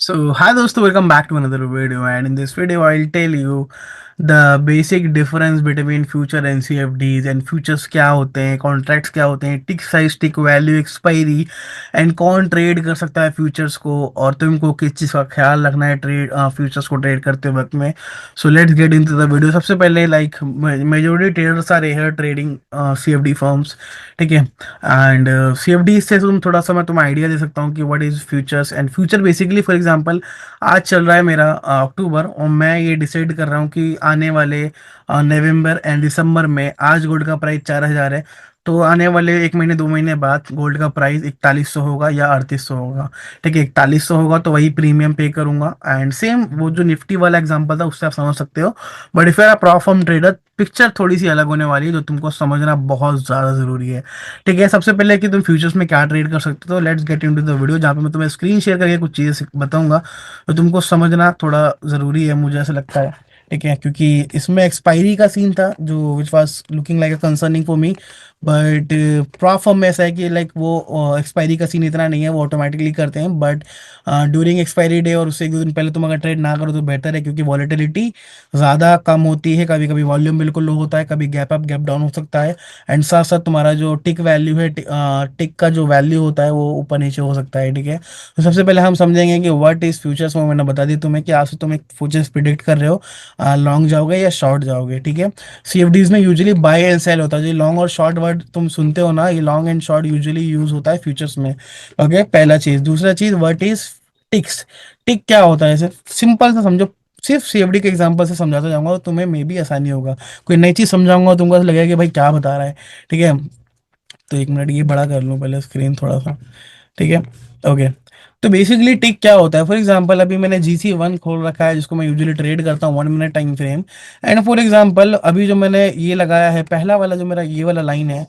So, hi dosto, welcome back to another video. And in this video, I'll tell you the basic difference between future and CFDs and futures क्या होते हैं, contracts क्या होते हैं, टिक size, tick value, expiry and कौन trade कर सकता है फ्यूचर्स को और तुमको किस चीज़ का ख्याल रखना है ट्रेड फ्यूचर्स को ट्रेड करते वक्त में. So let's get into the video. सबसे पहले like majority traders are here trading CFD firms. ठीक है. एंड CFD से तुम थोड़ा सा मैं तुम्हें आइडिया दे सकता हूँ कि what is futures. And future basically for example आज चल रहा है मेरा अक्टूबर और मैं ये डिसाइड कर रहा हूँ कि आने वाले नवंबर एंड दिसंबर में आज गोल्ड का प्राइस 4,000 है. तो आने वाले एक महीने 2 महीने बाद गोल्ड का प्राइस 4100 होगा या 3800 होगा. ठीक है, 4100 होगा तो वही प्रीमियम पे करूंगा. एंड सेम वो जो निफ्टी वाला एग्जांपल था उससे आप समझ सकते हो. But if you are a prop firm trader, picture थोड़ी सी अलग होने वाली है जो तुमको समझना बहुत ज़्यादा ज़रूरी है. ठीक है, सबसे पहले कि तुम फ्यूचर्स में क्या ट्रेड कर सकते हो, let's get into the video जहाँ पे मैं तुम्हें स्क्रीन शेयर करके कुछ चीज़ें बताऊंगा तो तुमको समझना थोड़ा ज़रूरी है, मुझे ऐसा लगता है. ठीक है, क्योंकि इसमें एक्सपायरी का सीन था जो which was looking like a concerning for me. But prop form में ऐसा है कि लाइक वो एक्सपायरी का सीन इतना नहीं है, वो ऑटोमेटिकली करते हैं. बट ड्यूरिंग एक्सपायरी डे और उससे एक दो दिन पहले तुम अगर ट्रेड ना करो तो बेटर है, क्योंकि वॉलेटिलिटी ज़्यादा कम होती है. कभी कभी वॉल्यूम बिल्कुल लो होता है, कभी गैप अप गैप डाउन हो सकता है. एंड साथ साथ तुम्हारा जो टिक वैल्यू है, टिक का जो वैल्यू होता है वो ऊपर नीचे हो सकता है. ठीक है, तो सबसे पहले हम समझेंगे कि व्हाट इज फ्यूचर्स. वो मैंने बता दी तुम्हें कि आज से तुम एक फ्यूचर्स प्रिडिक्ट कर रहे हो, लॉन्ग जाओगे या शॉर्ट जाओगे. ठीक है, CFDs में यूजुअली बाय एंड सेल होता है. जो लॉन्ग और शॉर्ट वर्ड तुम सुनते हो ना, ये long and short usually use होता है फ्यूचर्स में. ओके, पहला चीज. दूसरा चीज, व्हाट इज टिक्स. टिक क्या होता है, ऐसे सिंपल सा समझो. सिर्फ CFD के एग्जांपल से समझाता जाऊंगा तो तुम्हें मे भी आसानी होगा. कोई नई चीज समझाऊंगा तुमको ऐसा लगेगा कि भाई क्या बता रहा है. ठीक है, तो एक मिनट ये बड़ा कर लूँ पहले स्क्रीन थोड़ा सा. ठीक है. ओके, तो बेसिकली टिक क्या होता है. फॉर एग्जांपल अभी मैंने GC1 खोल रखा है जिसको मैं यूजुअली ट्रेड करता हूँ 1 minute time frame. And for example अभी जो मैंने ये लगाया है पहला वाला जो मेरा ये वाला लाइन है,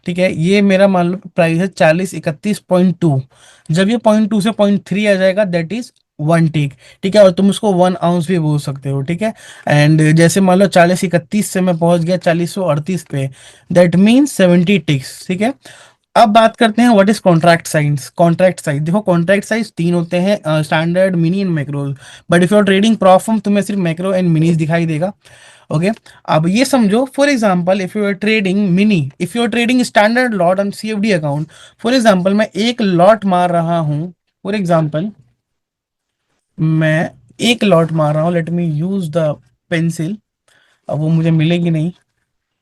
ठीक है, ये मेरा मान लो प्राइस है 4031.2. जब ये 0.2 से 0.3 आ जाएगा दैट इज वन टिक. ठीक है, और तुम उसको 1 आउंस भी बोल सकते हो. ठीक है, एंड जैसे मान लो 4031 से मैं पहुंच गया 4038 पे, दैट मीन्स 70 टिक्स. ठीक है, अब बात करते हैं what is contract size. Contract size देखो, कॉन्ट्रैक्ट साइज तीन होते हैं, standard, mini and macro. But if you are trading prop firm तुम्हें सिर्फ मैक्रो एंड मिनीज दिखाई देगा. ओके, अब ये समझो for example if you are trading mini, if you are trading standard lot on CFD account. For example मैं एक lot मार रहा हूँ. फॉर एग्जांपल मैं एक लॉट मार रहा हूँ, let me use the pencil. अब वो मुझे मिलेगी नहीं.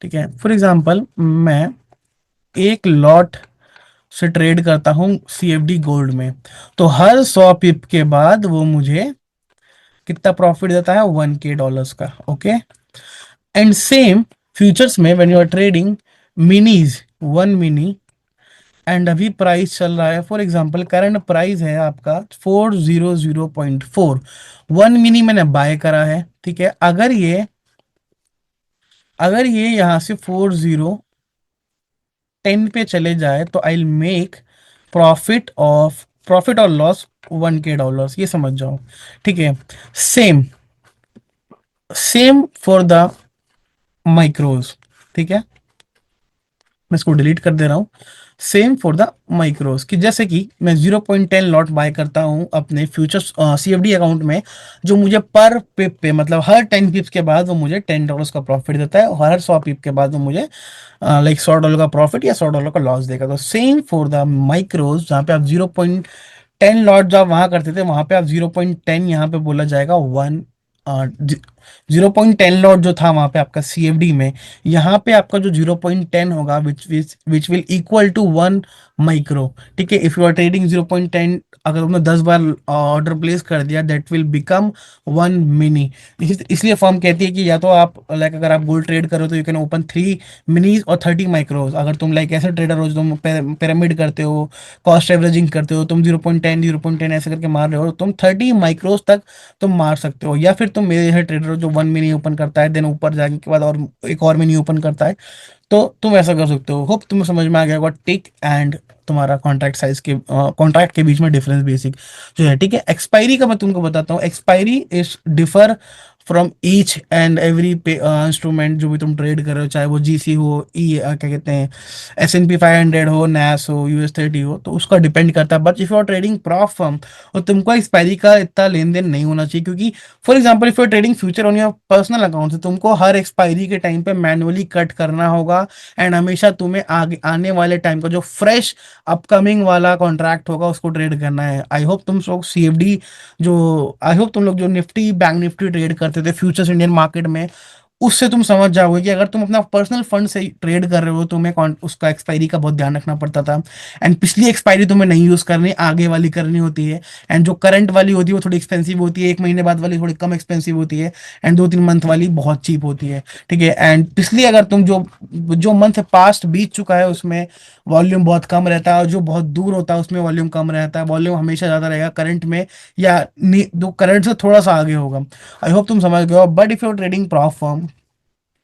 ठीक है, फॉर एग्जांपल मैं एक लॉट से ट्रेड करता हूँ CFD गोल्ड में, तो हर 100 पिप के बाद वो मुझे कितना प्रॉफिट देता है, $1K का. ओके, एंड सेम फ्यूचर्स में when you are trading minis, one mini, and अभी प्राइस चल रहा है फॉर एग्जांपल करंट प्राइस है आपका 400.4. वन मिनी मैंने बाय करा है. ठीक है, अगर ये यहां से 4010 पे चले जाए तो आई मेक प्रॉफिट और लॉस $1K, ये समझ जाओ. ठीक है, सेम सेम फॉर द माइक्रोज. ठीक है, मैं इसको डिलीट कर दे रहा हूँ. सेम फॉर द माइक्रोज, कि जैसे कि मैं 0.10 लॉट बाय करता हूँ अपने फ्यूचर्स CFD अकाउंट में, जो मुझे पर पिप पे मतलब हर 10 पिप्स के बाद वो मुझे $10 का प्रॉफिट देता है, और हर 100 पिप के बाद वो मुझे लाइक $100 का प्रॉफिट या $100 का लॉस देगा. तो सेम फॉर द माइक्रोज, जहाँ पे आप 0.10 लॉट जब वहां करते थे वहां पे आप 0.10 यहाँ पे बोला जाएगा वन. 0.10 लॉट जो था वहां पे आपका CFD में, यहाँ पे आपका जो 0.10 होगा which will equal to 1 micro. ठीक है, इफ यू आर ट्रेडिंग 0.10, अगर तुमने 10 बार ऑर्डर प्लेस कर दिया दैट विल बिकम 1 मिनी. इसलिए फर्म कहती है कि या तो आप लाइक अगर आप गोल्ड ट्रेड करो तो यू कैन ओपन 3 मिनीज और 30 माइक्रोज. अगर तुम लाइक ऐसे ट्रेडर हो जो तुम पिरामिड करते हो, कॉस्ट एवरेजिंग करते हो, तुम 0.10 ऐसे करके मार रहे हो, तुम 30 माइक्रोज तक तुम मार सकते हो. या फिर तुम मेरे जैसे ट्रेडर हो जो वन मिनी ओपन करता है, देन ऊपर जाने के बाद और एक और मिनी ओपन करता है, तो तुम ऐसा कर सकते हो. होप तुम्हें समझ में आ गया होगा टिक एंड तुम्हारा कॉन्ट्रैक्ट साइज के कॉन्ट्रैक्ट के बीच में डिफरेंस बेसिक जो है. ठीक है, एक्सपायरी का मैं तुमको बताता हूँ. Expiry is differ from each and every instrument जो भी तुम ट्रेड कर रहे हो, चाहे वो जीसी हो, क्या कहते हैं, S&P 500 हो, नैस हो, US 30 हो, तो उसका डिपेंड करता है। But if you are trading prop firm, और तुमको एक्सपायरी का इतना लेन देन नहीं होना चाहिए, क्योंकि for example if you are trading future on your personal account, से तुमको हर एक्सपायरी के टाइम पे मैनुअली कट करना होगा। एंड हमेशा तुम्हें आगे आने वाले टाइम का जो फ्रेश अपकमिंग वाला कॉन्ट्रैक्ट होगा उसको ट्रेड करना है। आई होप तुम लोग CFD जो आई होप तुम लोग जो निफ्टी बैंक निफ्टी ट्रेड करते थे फ्यूचर्स इंडियन मार्केट में, उससे तुम समझ जाओगे कि अगर तुम अपना पर्सनल फंड से ट्रेड कर रहे हो, तुम्हें उसका एक्सपायरी का बहुत ध्यान रखना पड़ता था। एंड पिछली एक्सपायरी तुम्हें नहीं यूज करनी, आगे वाली करनी होती है। एंड जो करंट वाली होती है वो थोड़ी एक्सपेंसिव होती है, 1 महीने बाद वाली थोड़ी कम एक्सपेंसिव होती है। एंड 2-3 मंथ वाली बहुत चीप होती है। ठीक है। एंड पिछली अगर तुम जो जो मंथ पास्ट बीत चुका है उसमें वॉल्यूम बहुत कम रहता है, और जो बहुत दूर होता है उसमें वॉल्यूम कम रहता है। वॉल्यूम हमेशा ज्यादा रहेगा करंट में, या दो करंट से थोड़ा सा आगे होगा। आई होप तुम समझ गए हो। But if you trading prop firm,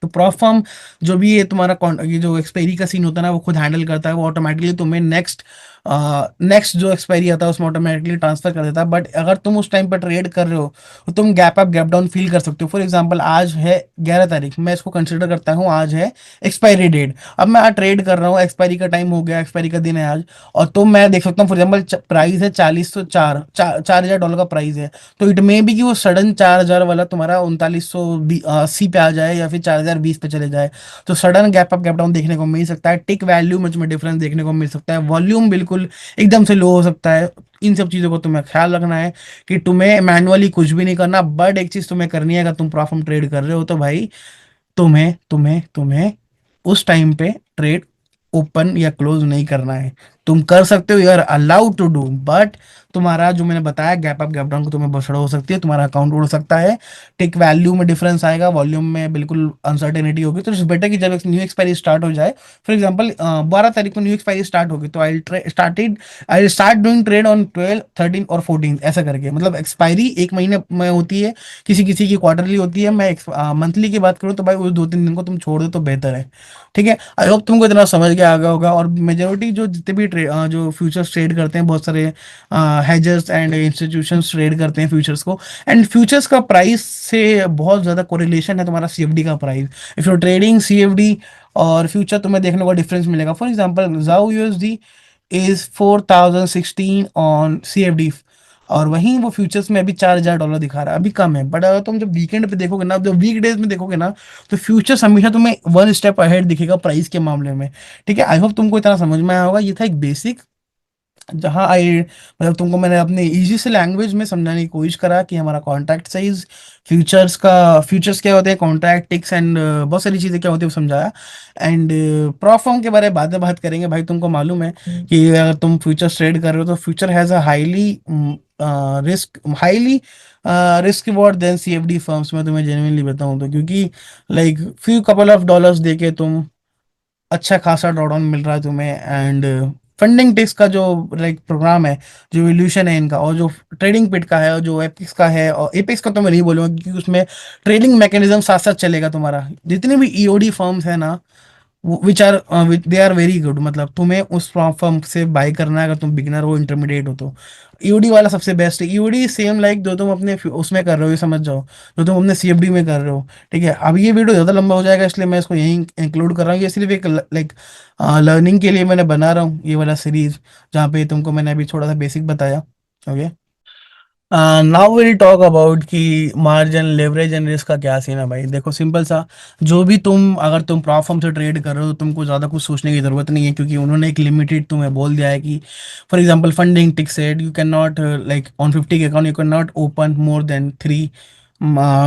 तो प्रॉप फर्म जो भी ये तुम्हारा ये जो एक्सपायरी का सीन होता है ना, वो खुद हैंडल करता है। वो ऑटोमेटिकली तुम्हें नेक्स्ट जो एक्सपायरी आता है उसमें ऑटोमेटिकली ट्रांसफर कर देता है। बट अगर तुम उस टाइम पर ट्रेड कर रहे हो तो तुम gap up gap down feel कर सकते हो। फॉर एग्जांपल आज है 11 तारीख, मैं इसको कंसिडर करता हूँ आज है एक्सपायरी डेट। अब मैं आज ट्रेड कर रहा हूँ, एक्सपायरी का टाइम हो गया, एक्सपायरी का दिन है आज, और तो मैं देख सकता हूँ फॉर एग्जाम्पल प्राइस है 4004 का प्राइस है। तो इट मे बी कि वो सडन 4000 वाला तुम्हारा 3980 पे आ जाए, या फिर 4020 पे चले जाए। तो sudden gap up gap down देखने को मिल सकता है, टिक वैल्यू में डिफरेंस देखने को मिल सकता है, वॉल्यूम बिल्कुल एकदम से लो हो सकता है। इन सब चीजों को तुम्हें ख्याल रखना है कि तुम्हें मैनुअली कुछ भी नहीं करना। बट एक चीज तुम्हें करनी है, अगर तुम प्रॉफिट ट्रेड कर रहे हो तो भाई तुम्हें तुम्हें तुम्हें उस टाइम पे ट्रेड ओपन या क्लोज नहीं करना है। तुम कर सकते हो, you are allowed to do, but तुम्हारा जो मैंने बताया गैप अप गैप डाउन को तुम्हें बसड़ा हो सकती है, तुम्हारा अकाउंट उड़ सकता है, टिक वैल्यू में डिफरेंस आएगा, वॉल्यूम में बिल्कुल अनसर्टेनिटी होगी। तो इट्स बेटर कि जब एक न्यू एक्सपायरी स्टार्ट हो जाए, फॉर एग्जांपल 12 तारीख को न्यू एक्सपायरी स्टार्ट होगी, तो I start doing trade on 12, 13 और 14, ऐसा करके। मतलब एक्सपायरी 1 महीने में होती है, किसी किसी की क्वार्टरली होती है। मैं मंथली की बात करूँ तो भाई उस 2-3 दिन को तुम छोड़ दो तो बेहतर है। ठीक है। आई होप तुमको इतना समझ के आ गया होगा। और मेजोरिटी जो जितने भी जो फ्यूचर्स ट्रेड करते हैं, बहुत सारे हेजर्स एंड इंस्टीट्यूशंस ट्रेड करते हैं फ्यूचर्स को। एंड फ्यूचर्स का प्राइस से बहुत ज़्यादा कोरिलेशन है तुम्हारा CFD का price. If you trading CFD और फ्यूचर, तुम्हें देखने को डिफरेंस मिलेगा। फॉर एग्जाम्पल जाओ USD इज 4016 ऑन CFD, और वहीं वो फ्यूचर्स में अभी $4000 दिखा रहा है, अभी कम है। बट अगर तुम जब वीकेंड पे देखोगे ना, जब वीक डेज में देखोगे ना, तो फ्यूचर्स हमेशा तुम्हें 1 स्टेप अहेड दिखेगा प्राइस के मामले में। ठीक है। आई होप तुमको इतना समझ में आया होगा। ये था एक बेसिक, जहाँ आई मतलब तुमको मैंने अपने इजी से लैंग्वेज में समझाने की कोशिश करा कि हमारा कॉन्ट्रैक्ट साइज, फ्यूचर्स क्या होते हैं, कॉन्ट्रैक्ट टिक्स एंड बहुत सारी चीज़ें क्या होती है वो समझाया। एंड प्रॉप फॉर्म के बारे में बाद में बात करेंगे। भाई तुमको मालूम है कि अगर तुम फ्यूचर्स ट्रेड कर रहे हो तो future has a highly risk reward then CFD firms में, तुम्हें जेन्युइनली बताऊं तो। क्योंकि like few couple of dollars देके तुम अच्छा खासा ड्रॉडाउन मिल रहा है तुम्हें। एंड फंडिंग टेक्स का जो लाइक प्रोग्राम है, जो इवोल्यूशन है इनका, और जो ट्रेडिंग पिट का है, और जो एपिक्स का है, और एपिक्स का तो मैं नहीं बोलूंगा क्योंकि उसमें ट्रेडिंग मैकेनिज्म साथ साथ चलेगा तुम्हारा। जितनी भी EOD फर्म्स है ना, which are they are very good. मतलब तुम्हें उस फर्म से बाय करना है अगर तुम बिगिनर हो, इंटरमीडिएट हो, तो EOD वाला सबसे बेस्ट है। EOD सेम लाइक जो तुम अपने उसमें कर रहे हो, ये समझ जाओ, जो तुम अपने CFD में कर रहे हो। ठीक है। अब ये वीडियो ज़्यादा लंबा हो जाएगा, इसलिए मैं इसको यहीं इंक्लूड कर रहा हूँ। ये सिर्फ एक लाइक लर्निंग के लिए मैंने बना रहा हूँ ये वाला सीरीज, जहाँ पे तुमको मैंने अभी थोड़ा सा बेसिक बताया। Okay. Now will talk about कि मार्जिन, लेवरेज एंड रिस्क का क्या सीन है। भाई देखो सिंपल सा, जो भी तुम अगर तुम प्रॉप फर्म से ट्रेड कर रहे हो तो तुमको ज़्यादा कुछ सोचने की ज़रूरत नहीं है, क्योंकि उन्होंने एक लिमिटेड तुम्हें बोल दिया है कि for example funding tick said you can not like on 50 के account you can not open more than 3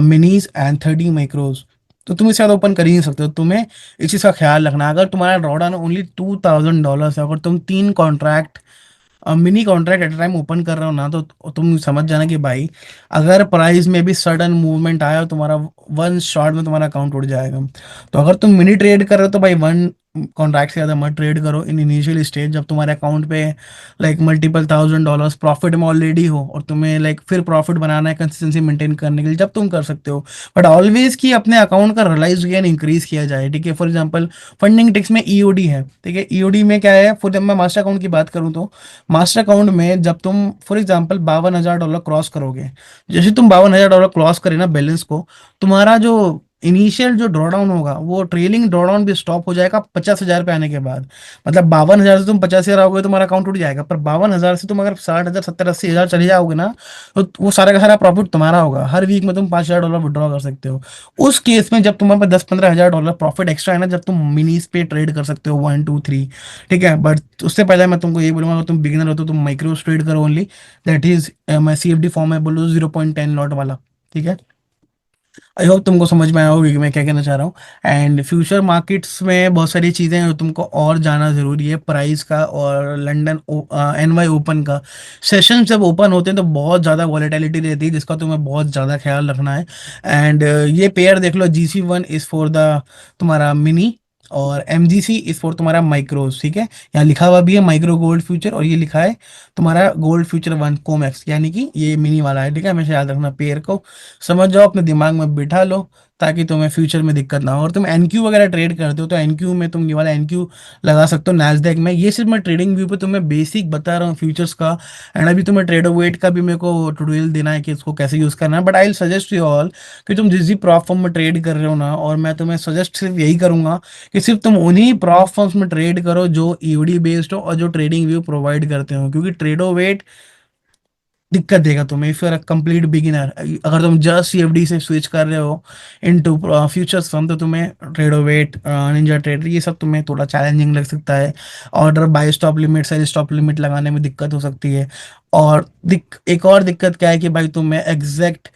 minis and 30 माइक्रोज। तो तुम इससे ज़्यादा ओपन कर ही नहीं सकते हो। तुम्हें इस चीज़ का ख्याल रखना है। अगर तुम्हारा ड्रॉडाउन ओनली $2000 है, अगर तुम 3 contract mini contract at time open कर रहे हो ना, तो तुम समझ जाना कि भाई अगर प्राइस में भी सडन मूवमेंट आया तो तुम्हारा वन शॉट में तुम्हारा अकाउंट उड़ जाएगा। तो अगर तुम मिनी ट्रेड कर रहे हो तो भाई वन कॉन्ट्रैक्ट से ज़्यादा मत ट्रेड करो इन इनिशियल स्टेज, जब तुम्हारे अकाउंट पे लाइक मल्टीपल $1000 प्रॉफिट में ऑलरेडी हो और तुम्हें लाइक फिर प्रॉफिट बनाना है कंसिस्टेंसी मेंटेन करने के लिए, जब तुम कर सकते हो। बट ऑलवेज कि अपने अकाउंट का रिलाइज गेन इंक्रीज किया जाए, ठीक है। फॉर एग्जांपल फंडिंग टिक्स में ईओडी है, ठीक है। ईओडी में क्या है, फॉर मैं मास्टर अकाउंट की बात करूँ तो मास्टर अकाउंट में जब तुम फॉर एग्जांपल $52,000 क्रॉस करोगे, जैसे तुम $52,000 क्रॉस करे ना बैलेंस को, तुम्हारा जो इनिशियल जो ड्रॉडाउन होगा वो ट्रेलिंग ड्रॉडाउन भी स्टॉप हो जाएगा 50,000 पे आने के बाद। मतलब 52,000 से तुम 50,000 आओगे, तुम्हारा अकाउंट टूट जाएगा। पर 52,000 से तुम अगर 60,000 70,000 80,000 चले जाओगे ना, तो वो सारा का सारा प्रॉफिट तुम्हारा होगा। हर वीक में तुम $5,000 विड्रॉ कर सकते हो। उस केस में जब तुम्हारे पास 10-15 हजार डॉलर प्रॉफिट एक्स्ट्रा है ना, जब तुम मिनीस पे ट्रेड कर सकते हो 1 2 3, ठीक है। बट उससे पहले मैं तुमको ये बोलूंगा, अगर तुम बिगिनर हो तो तुम माइक्रोस ट्रेड करो ओनली। दैट इज मैं CFD फॉर्म में बोलूँ 0.10 लॉट वाला, ठीक है। आई होप तुमको समझ में आया होगा कि मैं क्या कहना चाह रहा हूँ। एंड फ्यूचर मार्केट्स में बहुत सारी चीज़ें हैं जो तुमको और जाना ज़रूरी है, प्राइस का और लंदन NY ओपन का। सेशन जब ओपन होते हैं तो बहुत ज़्यादा वॉलेटिलिटी रहती है, जिसका तुम्हें बहुत ज़्यादा ख्याल रखना है। एंड ये पेयर देख लो, GC1 इज़ फॉर द तुम्हारा मिनी, और MGC इज़ फॉर तुम्हारा माइक्रोज, ठीक है। यहाँ लिखा हुआ भी है माइक्रो गोल्ड फ्यूचर, और ये लिखा है तुम्हारा गोल्ड फ्यूचर 1 कोमेक्स, यानी कि ये मिनी वाला है, ठीक है। हमेशा याद रखना, पेयर को समझ जाओ, अपने दिमाग में बिठा लो, ताकि तुम्हें फ्यूचर में दिक्कत ना हो। और तुम एनक्यू वगैरह ट्रेड करते हो तो एनक्यू में तुम ये वाला एनक्यू लगा सकते हो नैस्डैक में। ये सिर्फ मैं ट्रेडिंग व्यू पे तुम्हें बेसिक बता रहा हूँ फ्यूचर्स का। एंड अभी तुम्हें ट्रेडर वेट का भी मेरे को ट्यूटोरियल देना है कि इसको कैसे यूज़ करना है। But I will suggest you all कि तुम जिस भी प्रॉप फॉर्म में ट्रेड कर रहे हो ना, और मैं तुम्हें सजेस्ट सिर्फ यही करूंगा कि सिर्फ तुम उन्हीं प्रॉप फॉर्म्स में ट्रेड करो जो ईओडी बेस्ड हो और जो ट्रेडिंग व्यू प्रोवाइड करते हो, क्योंकि ट्रेडो वेट दिक्कत देगा तुम्हें if you are complete beginner. अगर तुम जस्ट CFD से स्विच कर रहे हो इनटू फ्यूचर्स फर्म, तो तुम्हें ट्रेडोवेट निंजा ट्रेडर ये सब तुम्हें थोड़ा चैलेंजिंग लग सकता है। Order buy stop limit sell stop limit लगाने में दिक्कत हो सकती है। और एक और दिक्कत क्या है कि भाई तुम्हें एग्जैक्ट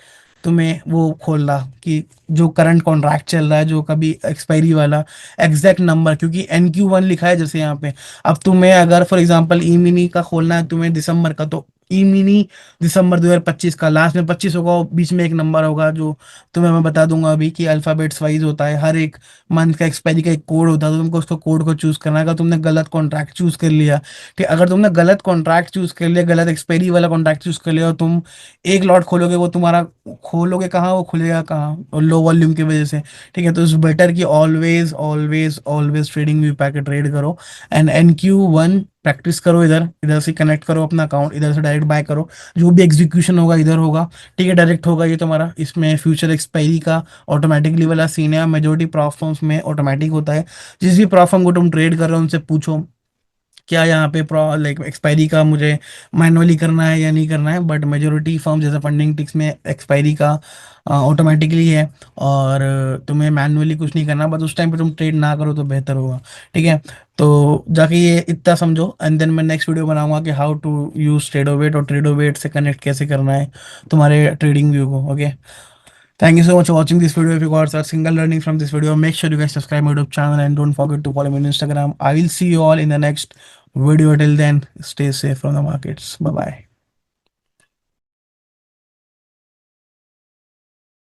तुम्हें वो खोलना कि जो करंट कॉन्ट्रैक्ट चल रहा है, जो कभी एक्सपायरी वाला एग्जैक्ट नंबर, क्योंकि NQ1 लिखा है जैसे यहाँ पे। अब तुम्हें अगर फॉर एग्जांपल ई मिनी का खोलना है तुम्हें दिसंबर का, तो ई मिनी दिसंबर 2025 का लास्ट में 25 होगा, और बीच में एक नंबर होगा जो तुम्हें मैं बता दूंगा अभी कि अल्फाबेट्स वाइज होता है। हर एक मंथ का एक्सपायरी का एक कोड होता है, तो तुमको उसको कोड को चूज करना है। अगर तुमने गलत कॉन्ट्रैक्ट चूज कर लिया, कि अगर तुमने गलत कॉन्ट्रैक्ट चूज कर लिया, गलत एक्सपायरी वाला कॉन्ट्रैक्ट चूज कर लिया, और तुम एक लॉट खोलोगे, वो तुम्हारा खोलोगे कहाँ, वो खुलेगा कहाँ, और लो वॉल्यूम की वजह से, ठीक है। तो इट्स बेटर कि always always always trading view पैके ट्रेड करो। एंड NQ1 प्रैक्टिस करो, इधर इधर से कनेक्ट करो अपना अकाउंट, इधर से डायरेक्ट बाय करो। जो भी एग्जीक्यूशन होगा इधर होगा, ठीक है, डायरेक्ट होगा ये तुम्हारा। इसमें फ्यूचर एक्सपायरी का ऑटोमेटिकली वाला सीन है, मेजोरिटी प्लेटफॉर्म्स में ऑटोमेटिक होता है। जिस भी प्लेटफॉर्म को तुम ट्रेड कर रहे हो उनसे पूछो क्या यहाँ पे लाइक एक्सपायरी का मुझे मैनुअली करना है या नहीं करना है। बट मेजोरिटी फर्म जैसे फंडिंग टिक्स में एक्सपायरी का ऑटोमेटिकली है, और तुम्हें मैनुअली कुछ नहीं करना। बस उस टाइम पे तुम ट्रेड ना करो तो बेहतर होगा, ठीक है। तो जाके ये इतना समझो, एंड देन मैं नेक्स्ट वीडियो बनाऊंगा कि हाउ टू यूज ट्रेडोवेट, और ट्रेडोवेट से कनेक्ट कैसे करना है तुम्हारे ट्रेडिंग व्यू को। Okay, thank you so much for watching this video. If you got a single learning from this video, make sure you guys subscribe my YouTube channel and don't forget to follow me on Instagram. I will see you all in the next video. Till then, stay safe from the markets. Bye bye.